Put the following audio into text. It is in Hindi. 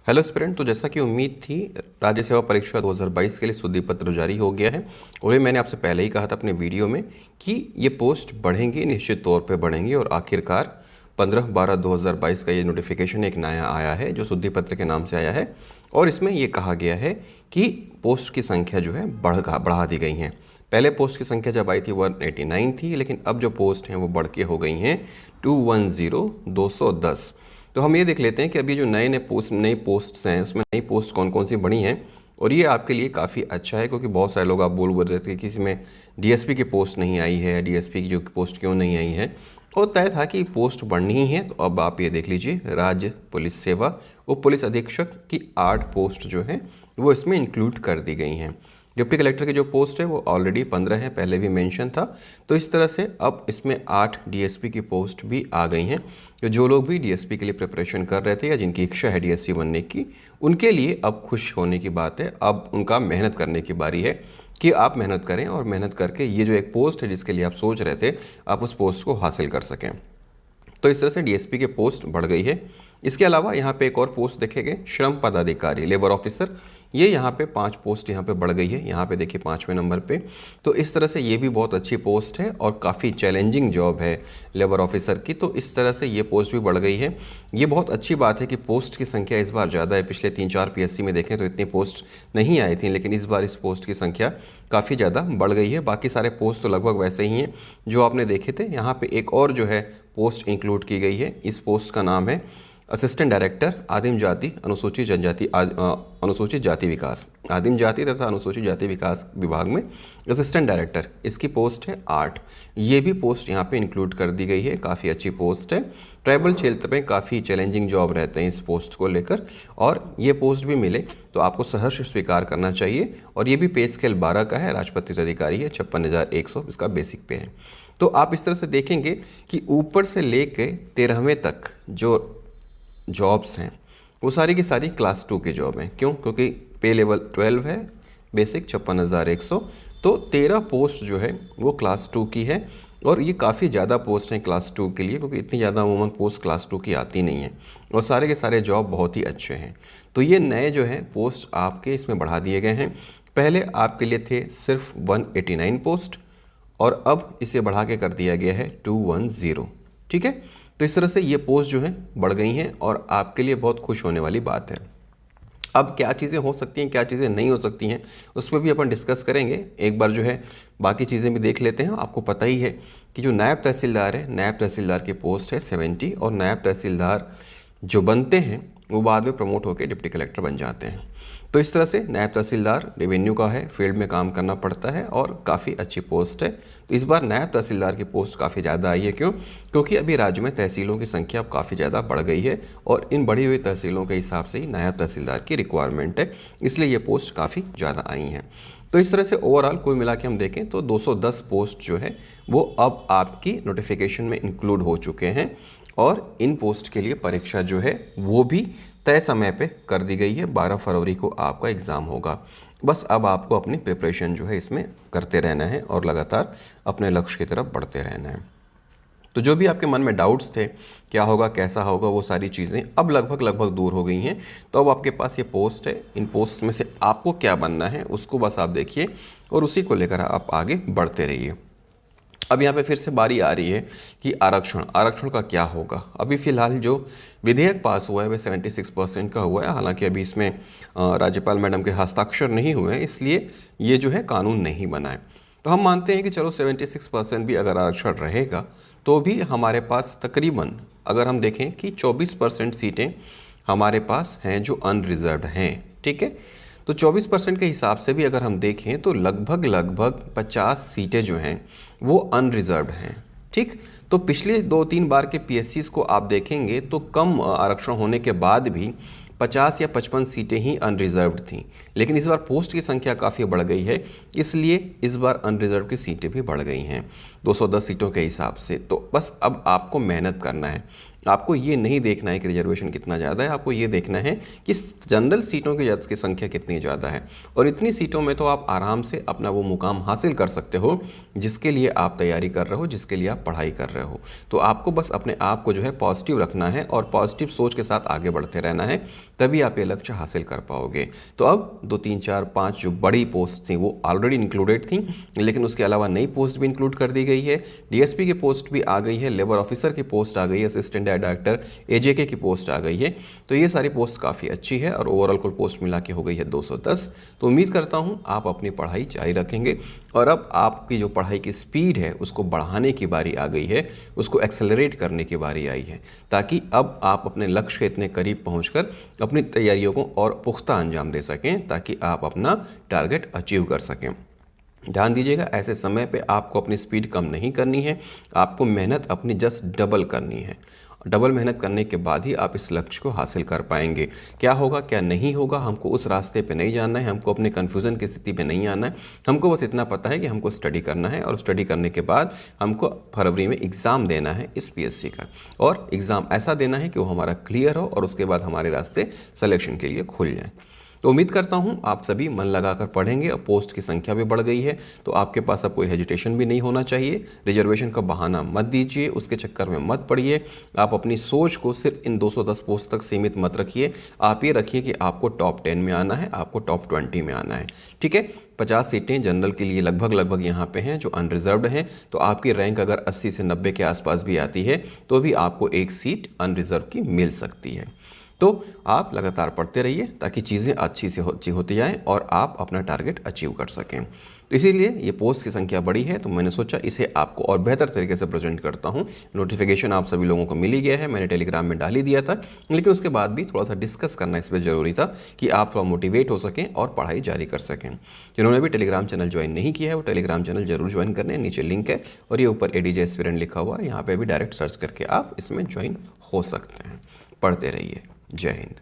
हेलो स्टूडेंट, तो जैसा कि उम्मीद थी, राज्य सेवा परीक्षा 2022 के लिए शुद्धि पत्र जारी हो गया है। और ये मैंने आपसे पहले ही कहा था अपने वीडियो में कि ये पोस्ट बढ़ेंगी, निश्चित तौर पे बढ़ेंगी। और आखिरकार 15/12/2022 का ये नोटिफिकेशन एक नया आया है जो शुद्धि पत्र के नाम से आया है। और इसमें ये कहा गया है कि पोस्ट की संख्या जो है बढ़ा दी गई हैं। पहले पोस्ट की संख्या जब आई थी 189 थी, लेकिन अब जो पोस्ट हैं वो बढ़ के हो गई हैं 210 तो हम ये देख लेते हैं कि अभी जो नई पोस्ट्स हैं उसमें नई पोस्ट कौन कौन सी बनी हैं। और ये आपके लिए काफ़ी अच्छा है, क्योंकि बहुत सारे लोग आप बोल रहे थे कि इसमें डीएसपी की पोस्ट नहीं आई है, डीएसपी की जो पोस्ट क्यों नहीं आई है। और तय था कि पोस्ट बढ़नी ही है। तो अब आप ये देख लीजिए, राज्य पुलिस सेवा उप पुलिस अधीक्षक की 8 पोस्ट जो हैं वो इसमें इंक्लूड कर दी गई हैं। डिप्टी कलेक्टर की जो पोस्ट है वो ऑलरेडी 15 है, पहले भी मेंशन था। तो इस तरह से अब इसमें 8 डीएसपी की पोस्ट भी आ गई हैं। तो जो लोग भी डीएसपी के लिए प्रिपरेशन कर रहे थे या जिनकी इच्छा है डीएसपी बनने की, उनके लिए अब खुश होने की बात है। अब उनका मेहनत करने की बारी है कि आप मेहनत करें और मेहनत करके ये जो एक पोस्ट है जिसके लिए आप सोच रहे थे, आप उस पोस्ट को हासिल कर सकें। तो इस तरह से डीएसपी की पोस्ट बढ़ गई है। इसके अलावा यहाँ पे एक और पोस्ट देखेंगे, श्रम पदाधिकारी लेबर ऑफिसर। ये यहाँ पे 5 पोस्ट यहाँ पे बढ़ गई है। यहाँ पे देखिए 5वें नंबर पे। तो इस तरह से ये भी बहुत अच्छी पोस्ट है और काफ़ी चैलेंजिंग जॉब है लेबर ऑफिसर की। तो इस तरह से ये पोस्ट भी बढ़ गई है। ये बहुत अच्छी बात है कि पोस्ट की संख्या इस बार ज़्यादा है। पिछले 3-4 पीएससी में देखें तो इतनी पोस्ट नहीं आई थी, लेकिन इस बार इस पोस्ट की संख्या काफ़ी ज़्यादा बढ़ गई है। बाकी सारे पोस्ट तो लगभग वैसे ही हैं जो आपने देखे थे। यहाँ पे एक और जो है पोस्ट इंक्लूड की गई है। इस पोस्ट का नाम है असिस्टेंट डायरेक्टर आदिम जाति अनुसूचित जनजाति अनुसूचित जाति विकास, आदिम जाति तथा अनुसूचित जाति विकास विभाग में असिस्टेंट डायरेक्टर। इसकी पोस्ट है 8। ये भी पोस्ट यहाँ पे इंक्लूड कर दी गई है। काफ़ी अच्छी पोस्ट है। ट्राइबल क्षेत्र में काफ़ी चैलेंजिंग जॉब रहते हैं इस पोस्ट को लेकर, और ये पोस्ट भी मिले तो आपको सहर्ष स्वीकार करना चाहिए। और ये भी पे स्केल 12 का है, राजपत्रित अधिकारी है, 56,100 इसका बेसिक पे है। तो आप इस तरह से देखेंगे कि ऊपर से लेके 13वें तक जो जॉब्स हैं वो सारी की सारी क्लास 2 की जॉब हैं। क्यों? क्योंकि पे लेवल 12 है, बेसिक 56,100। तो 13 पोस्ट जो है वो क्लास 2 की है। और ये काफ़ी ज़्यादा पोस्ट हैं क्लास 2 के लिए, क्योंकि इतनी ज़्यादा अमूमन पोस्ट क्लास 2 की आती नहीं है। और सारे के सारे जॉब बहुत ही अच्छे हैं। तो ये नए जो हैं पोस्ट आपके इसमें बढ़ा दिए गए हैं। पहले आपके लिए थे सिर्फ 189 पोस्ट, और अब इसे बढ़ा के कर दिया गया है 210। ठीक है। तो इस तरह से ये पोस्ट जो है बढ़ गई हैं और आपके लिए बहुत खुश होने वाली बात है। अब क्या चीज़ें हो सकती हैं, क्या चीज़ें नहीं हो सकती हैं, उस पर भी अपन डिस्कस करेंगे। एक बार जो है बाकी चीज़ें भी देख लेते हैं। आपको पता ही है कि जो नायब तहसीलदार है, नायब तहसीलदार की पोस्ट है 70। और नायब तहसीलदार जो बनते हैं वो बाद में प्रमोट होकर डिप्टी कलेक्टर बन जाते हैं। तो इस तरह से नायब तहसीलदार रेवेन्यू का है, फील्ड में काम करना पड़ता है और काफ़ी अच्छी पोस्ट है। तो इस बार नायब तहसीलदार की पोस्ट काफ़ी ज़्यादा आई है। क्यों? क्योंकि अभी राज्य में तहसीलों की संख्या अब काफ़ी ज़्यादा बढ़ गई है, और इन बढ़ी हुई तहसीलों के हिसाब से ही नायब तहसीलदार की रिक्वायरमेंट है, इसलिए ये पोस्ट काफ़ी ज़्यादा आई हैं। तो इस तरह से ओवरऑल कुल मिला के हम देखें तो 210 पोस्ट जो है वो अब आपकी नोटिफिकेशन में इंक्लूड हो चुके हैं। और इन पोस्ट के लिए परीक्षा जो है वो भी तय समय पे कर दी गई है। 12 फरवरी को आपका एग्ज़ाम होगा। बस अब आपको अपनी प्रिपरेशन जो है इसमें करते रहना है और लगातार अपने लक्ष्य की तरफ बढ़ते रहना है। तो जो भी आपके मन में डाउट्स थे, क्या होगा कैसा होगा, वो सारी चीज़ें अब लगभग दूर हो गई हैं। तो अब आपके पास ये पोस्ट है, इन पोस्ट में से आपको क्या बनना है उसको बस आप देखिए और उसी को लेकर आप आगे बढ़ते रहिए। अब यहाँ पे फिर से बारी आ रही है कि आरक्षण का क्या होगा। अभी फ़िलहाल जो विधेयक पास हुआ है वह 76% का हुआ है। हालांकि अभी इसमें राज्यपाल मैडम के हस्ताक्षर नहीं हुए हैं, इसलिए ये जो है कानून नहीं बना है। तो हम मानते हैं कि चलो 76% भी अगर आरक्षण रहेगा तो भी हमारे पास तकरीबन, अगर हम देखें कि 24% सीटें हमारे पास हैं जो अनरिजर्व्ड हैं। ठीक है। तो 24% के हिसाब से भी अगर हम देखें तो लगभग 50 सीटें जो हैं वो अनरिजर्व्ड हैं। ठीक। तो पिछले 2-3 बार के पीएससीज को आप देखेंगे तो कम आरक्षण होने के बाद भी 50 या 55 सीटें ही अनरिजर्व्ड थीं। लेकिन इस बार पोस्ट की संख्या काफ़ी बढ़ गई है, इसलिए इस बार अनरिजर्व की सीटें भी बढ़ गई हैं 210 सीटों के हिसाब से। तो बस अब आपको मेहनत करना है। आपको ये नहीं देखना है कि रिजर्वेशन कितना ज़्यादा है, आपको ये देखना है कि जनरल सीटों की संख्या कितनी ज़्यादा है। और इतनी सीटों में तो आप आराम से अपना वो मुकाम हासिल कर सकते हो जिसके लिए आप तैयारी कर रहे हो, जिसके लिए आप पढ़ाई कर रहे हो। तो आपको बस अपने आप को जो है पॉजिटिव रखना है और पॉजिटिव सोच के साथ आगे बढ़ते रहना है तभी आप ये लक्ष्य हासिल कर पाओगे। तो अब 2, 3, 4, 5 जो बड़ी पोस्ट थी वो ऑलरेडी इंक्लूडेड थी, लेकिन उसके अलावा नई पोस्ट भी इंक्लूड कर दी गई है। डीएसपी की पोस्ट भी आ गई है, लेबर ऑफिसर की पोस्ट आ गई है, असिस्टेंट डायरेक्टर एजेके की पोस्ट आ गई है। तो ये सारी पोस्ट काफ़ी अच्छी है और ओवरऑल कुल पोस्ट मिला के हो गई है 210। तो उम्मीद करता हूँ आप अपनी पढ़ाई जारी रखेंगे और अब आपकी जो पढ़ाई की स्पीड है उसको बढ़ाने की बारी आ गई है, उसको एक्सेलरेट करने की बारी आई है, ताकि अब आप अपने लक्ष्य के इतने करीब पहुंचकर अपनी तैयारियों को और पुख्ता अंजाम दे सकें, ताकि आप अपना टारगेट अचीव कर सकें। ध्यान दीजिएगा, ऐसे समय पे आपको अपनी स्पीड कम नहीं करनी है, आपको मेहनत अपनी जस्ट डबल करनी है। डबल मेहनत करने के बाद ही आप इस लक्ष्य को हासिल कर पाएंगे। क्या होगा क्या नहीं होगा हमको उस रास्ते पे नहीं जाना है, हमको अपने कन्फ्यूज़न की स्थिति में नहीं आना है। हमको बस इतना पता है कि हमको स्टडी करना है और स्टडी करने के बाद हमको फरवरी में एग्ज़ाम देना है इस पीएससी का, और एग्ज़ाम ऐसा देना है कि वो हमारा क्लियर हो और उसके बाद हमारे रास्ते सिलेक्शन के लिए खुल जाएँ। तो उम्मीद करता हूँ आप सभी मन लगाकर पढ़ेंगे और पोस्ट की संख्या भी बढ़ गई है, तो आपके पास अब कोई हेजिटेशन भी नहीं होना चाहिए। रिजर्वेशन का बहाना मत दीजिए, उसके चक्कर में मत पड़िए। आप अपनी सोच को सिर्फ इन 210 पोस्ट तक सीमित मत रखिए। आप ये रखिए कि आपको टॉप 10 में आना है, आपको टॉप 20 में आना है। ठीक है, 50 सीटें जनरल के लिए लगभग यहाँ पे हैं जो अनरिजर्व्ड हैं, तो आपकी रैंक अगर 80 से 90 के आसपास भी आती है तो भी आपको एक सीट अनरिजर्व की मिल सकती है। तो आप लगातार पढ़ते रहिए ताकि चीज़ें अच्छी होती जाएं और आप अपना टारगेट अचीव कर सकें। तो इसीलिए ये पोस्ट की संख्या बड़ी है, तो मैंने सोचा इसे आपको और बेहतर तरीके से प्रेजेंट करता हूँ। नोटिफिकेशन आप सभी लोगों को मिल ही गया है, मैंने टेलीग्राम में डाल ही दिया था, लेकिन उसके बाद भी थोड़ा सा डिस्कस करना इस पर ज़रूरी था कि आप थोड़ा मोटिवेट हो सकें और पढ़ाई जारी कर सकें। जिन्होंने भी टेलीग्राम चैनल ज्वाइन नहीं किया है वो टेलीग्राम चैनल जरूर ज्वाइन करने, नीचे लिंक है और ये ऊपर ADJ एस्पिरेंट लिखा हुआ है, यहाँ पर भी डायरेक्ट सर्च करके आप इसमें ज्वाइन हो सकते हैं। पढ़ते रहिए। जय हिंद।